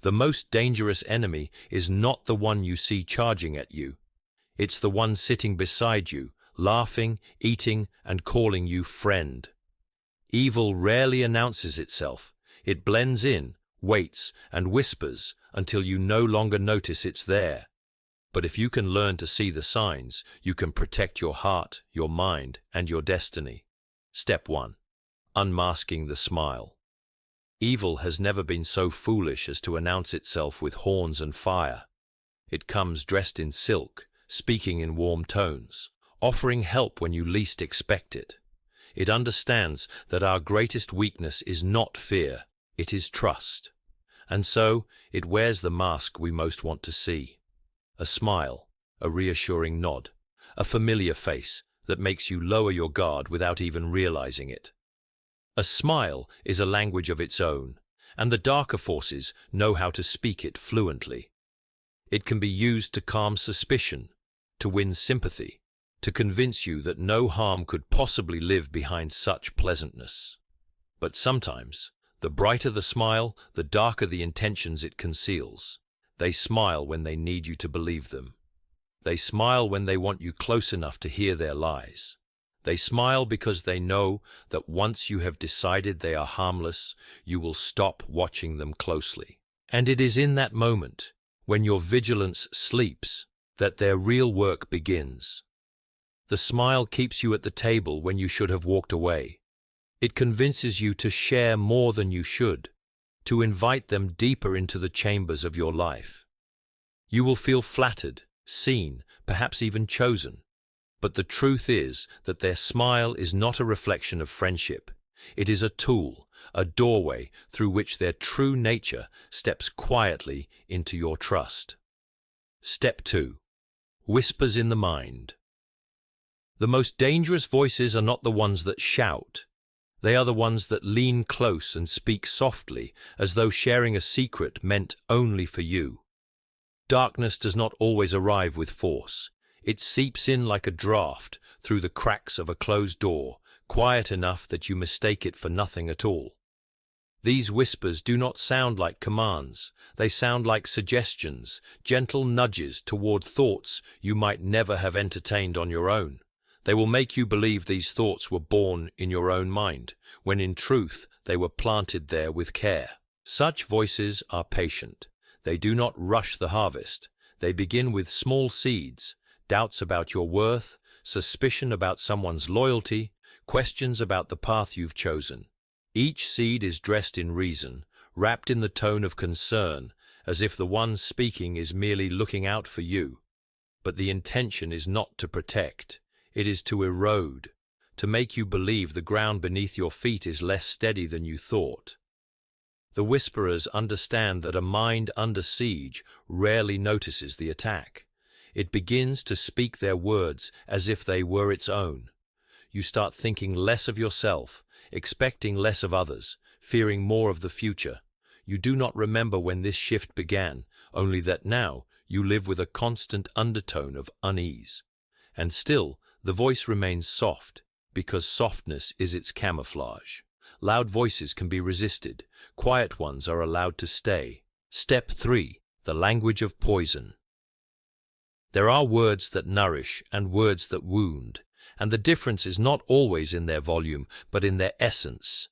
The most dangerous enemy is not the one you see charging at you. It's the one sitting beside you, laughing, eating, and calling you friend. Evil rarely announces itself. It blends in, waits, and whispers until you no longer notice it's there. But if you can learn to see the signs, you can protect your heart, your mind, and your destiny. Step 1. Unmasking the smile. Evil has never been so foolish as to announce itself with horns and fire. It comes dressed in silk, speaking in warm tones, offering help when you least expect it. It understands that our greatest weakness is not fear, it is trust. And so, it wears the mask we most want to see. A smile, a reassuring nod, a familiar face that makes you lower your guard without even realizing it. A smile is a language of its own, and the darker forces know how to speak it fluently. It can be used to calm suspicion, to win sympathy, to convince you that no harm could possibly live behind such pleasantness. But sometimes, the brighter the smile, the darker the intentions it conceals. They smile when they need you to believe them. They smile when they want you close enough to hear their lies. They smile because they know that once you have decided they are harmless, you will stop watching them closely. And it is in that moment, when your vigilance sleeps, that their real work begins. The smile keeps you at the table when you should have walked away. It convinces you to share more than you should, to invite them deeper into the chambers of your life. You will feel flattered, seen, perhaps even chosen. But the truth is that their smile is not a reflection of friendship. It is a tool, a doorway through which their true nature steps quietly into your trust. Step 2. Whispers in the mind. The most dangerous voices are not the ones that shout. They are the ones that lean close and speak softly, as though sharing a secret meant only for you. Darkness does not always arrive with force. It seeps in like a draught through the cracks of a closed door, quiet enough that you mistake it for nothing at all. These whispers do not sound like commands. They sound like suggestions, gentle nudges toward thoughts you might never have entertained on your own. They will make you believe these thoughts were born in your own mind, when in truth they were planted there with care. Such voices are patient. They do not rush the harvest. They begin with small seeds, doubts about your worth, suspicion about someone's loyalty, questions about the path you've chosen. Each seed is dressed in reason, wrapped in the tone of concern, as if the one speaking is merely looking out for you. But the intention is not to protect. It is to erode, to make you believe the ground beneath your feet is less steady than you thought. The whisperers understand that a mind under siege rarely notices the attack. It begins to speak their words as if they were its own. You start thinking less of yourself, expecting less of others, fearing more of the future. You do not remember when this shift began, only that now you live with a constant undertone of unease. And still, the voice remains soft, because softness is its camouflage. Loud voices can be resisted. Quiet ones are allowed to stay. Step 3. The language of poison. There are words that nourish and words that wound, and the difference is not always in their volume, but in their essence.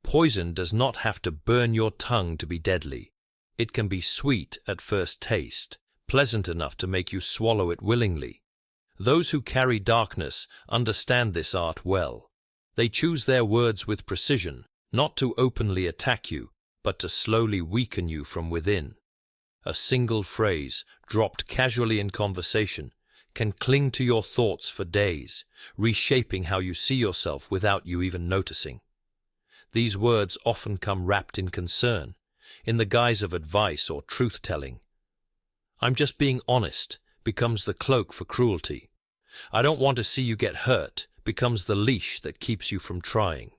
Poison does not have to burn your tongue to be deadly. It can be sweet at first taste, pleasant enough to make you swallow it willingly. Those who carry darkness understand this art well. They choose their words with precision, not to openly attack you, but to slowly weaken you from within. A single phrase, dropped casually in conversation, can cling to your thoughts for days, reshaping how you see yourself without you even noticing. These words often come wrapped in concern, in the guise of advice or truth-telling. "I'm just being honest" becomes the cloak for cruelty. "I don't want to see you get hurt" becomes the leash that keeps you from trying.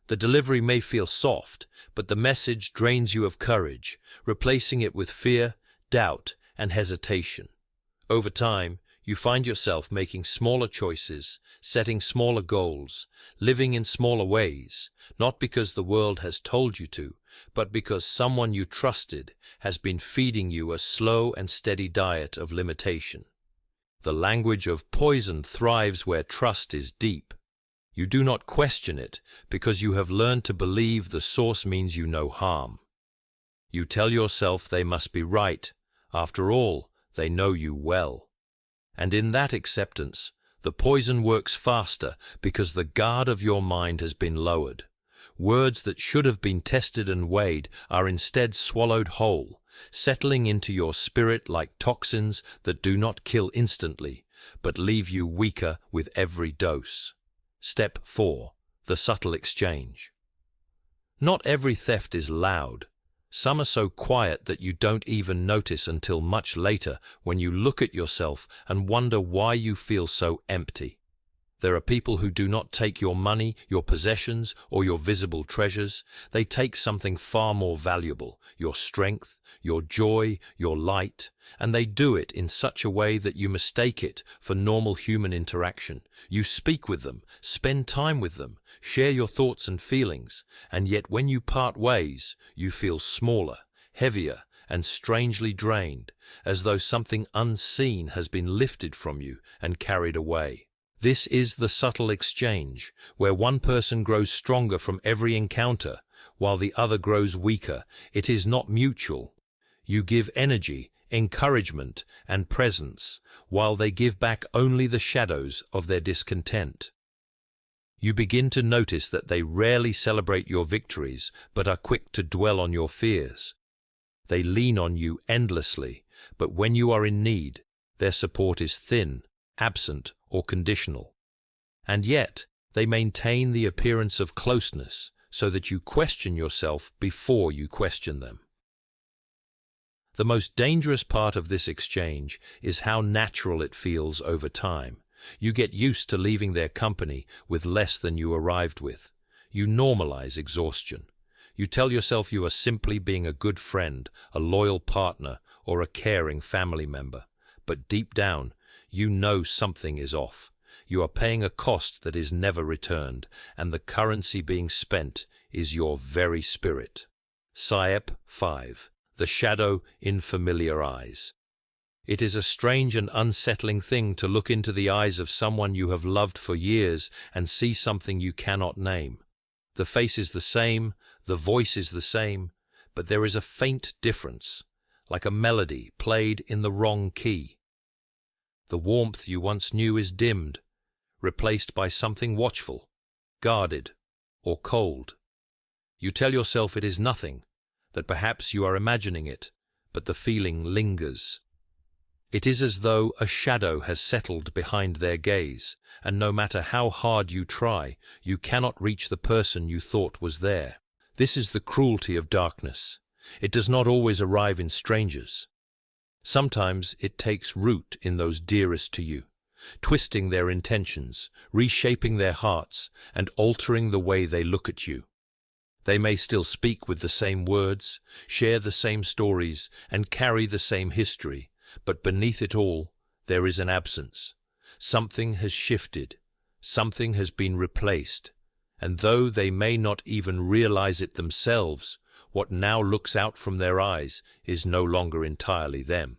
The delivery may feel soft, but the message drains you of courage, replacing it with fear, doubt, and hesitation. Over time, you find yourself making smaller choices, setting smaller goals, living in smaller ways, not because the world has told you to, but because someone you trusted has been feeding you a slow and steady diet of limitation. The language of poison thrives where trust is deep. You do not question it because you have learned to believe the source means you no harm. You tell yourself they must be right. After all, they know you well. And in that acceptance, the poison works faster because the guard of your mind has been lowered. Words that should have been tested and weighed are instead swallowed whole, settling into your spirit like toxins that do not kill instantly, but leave you weaker with every dose. Step 4. The subtle exchange. Not every theft is loud. Some are so quiet that you don't even notice until much later when you look at yourself and wonder why you feel so empty. There are people who do not take your money, your possessions, or your visible treasures. They take something far more valuable, your strength, your joy, your light, and they do it in such a way that you mistake it for normal human interaction. You speak with them, spend time with them, share your thoughts and feelings, and yet when you part ways, you feel smaller, heavier, and strangely drained, as though something unseen has been lifted from you and carried away. This is the subtle exchange, where one person grows stronger from every encounter, while the other grows weaker. It is not mutual. You give energy, encouragement, and presence, while they give back only the shadows of their discontent. You begin to notice that they rarely celebrate your victories, but are quick to dwell on your fears. They lean on you endlessly, but when you are in need, their support is thin, absent, or conditional. And yet, they maintain the appearance of closeness so that you question yourself before you question them. The most dangerous part of this exchange is how natural it feels over time. You get used to leaving their company with less than you arrived with. You normalize exhaustion. You tell yourself you are simply being a good friend, a loyal partner, or a caring family member. But deep down, you know something is off. You are paying a cost that is never returned, and the currency being spent is your very spirit. Step 5. The shadow in familiar eyes. It is a strange and unsettling thing to look into the eyes of someone you have loved for years and see something you cannot name. The face is the same, the voice is the same, but there is a faint difference, like a melody played in the wrong key. The warmth you once knew is dimmed, replaced by something watchful, guarded, or cold. You tell yourself it is nothing, that perhaps you are imagining it, but the feeling lingers. It is as though a shadow has settled behind their gaze, and no matter how hard you try, you cannot reach the person you thought was there. This is the cruelty of darkness. It does not always arrive in strangers. Sometimes it takes root in those dearest to you, twisting their intentions, reshaping their hearts, and altering the way they look at you. They may still speak with the same words, share the same stories, and carry the same history, but beneath it all, there is an absence. Something has shifted, something has been replaced, and though they may not even realize it themselves, what now looks out from their eyes is no longer entirely them.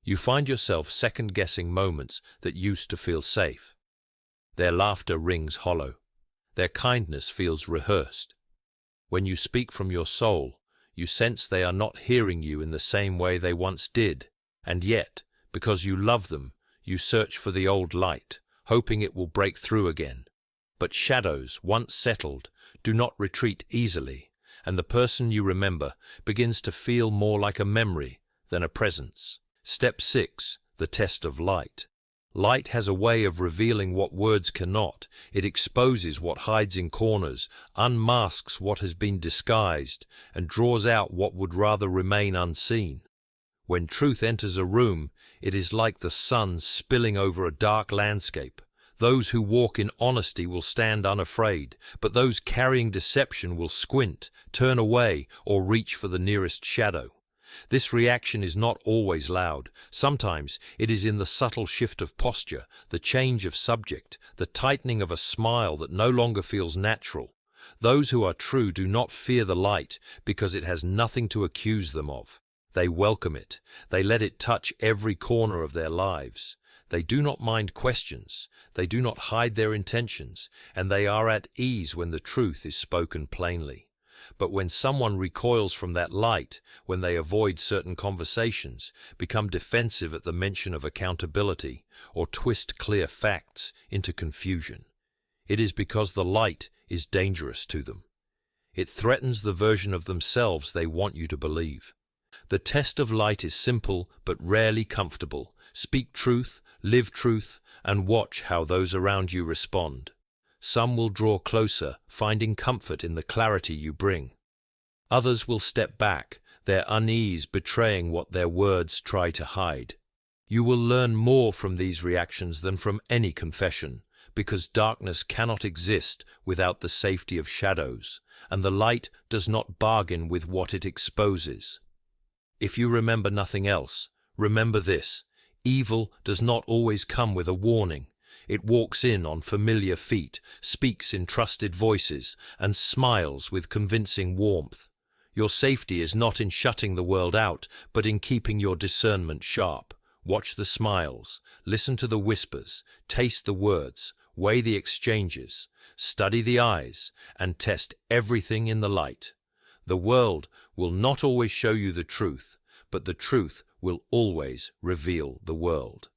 You find yourself second-guessing moments that used to feel safe. Their laughter rings hollow. Their kindness feels rehearsed. When you speak from your soul, you sense they are not hearing you in the same way they once did, and yet, because you love them, you search for the old light, hoping it will break through again. But shadows, once settled, do not retreat easily, and the person you remember begins to feel more like a memory than a presence. Step 6. The test of light. Light has a way of revealing what words cannot. It exposes what hides in corners, unmasks what has been disguised, and draws out what would rather remain unseen. When truth enters a room, it is like the sun spilling over a dark landscape. Those who walk in honesty will stand unafraid, but those carrying deception will squint, turn away, or reach for the nearest shadow. This reaction is not always loud. Sometimes it is in the subtle shift of posture, the change of subject, the tightening of a smile that no longer feels natural. Those who are true do not fear the light because it has nothing to accuse them of. They welcome it. They let it touch every corner of their lives. They do not mind questions. They do not hide their intentions, and they are at ease when the truth is spoken plainly. But when someone recoils from that light, when they avoid certain conversations, become defensive at the mention of accountability, or twist clear facts into confusion, it is because the light is dangerous to them. It threatens the version of themselves they want you to believe. The test of light is simple but rarely comfortable. Speak truth, live truth, and watch how those around you respond. Some will draw closer, finding comfort in the clarity you bring. Others will step back, their unease betraying what their words try to hide. You will learn more from these reactions than from any confession, because darkness cannot exist without the safety of shadows, and the light does not bargain with what it exposes. If you remember nothing else, remember this: evil does not always come with a warning. It walks in on familiar feet, speaks in trusted voices, and smiles with convincing warmth. Your safety is not in shutting the world out, but in keeping your discernment sharp. Watch the smiles, listen to the whispers, taste the words, weigh the exchanges, study the eyes, and test everything in the light. The world will not always show you the truth, but the truth will always reveal the world.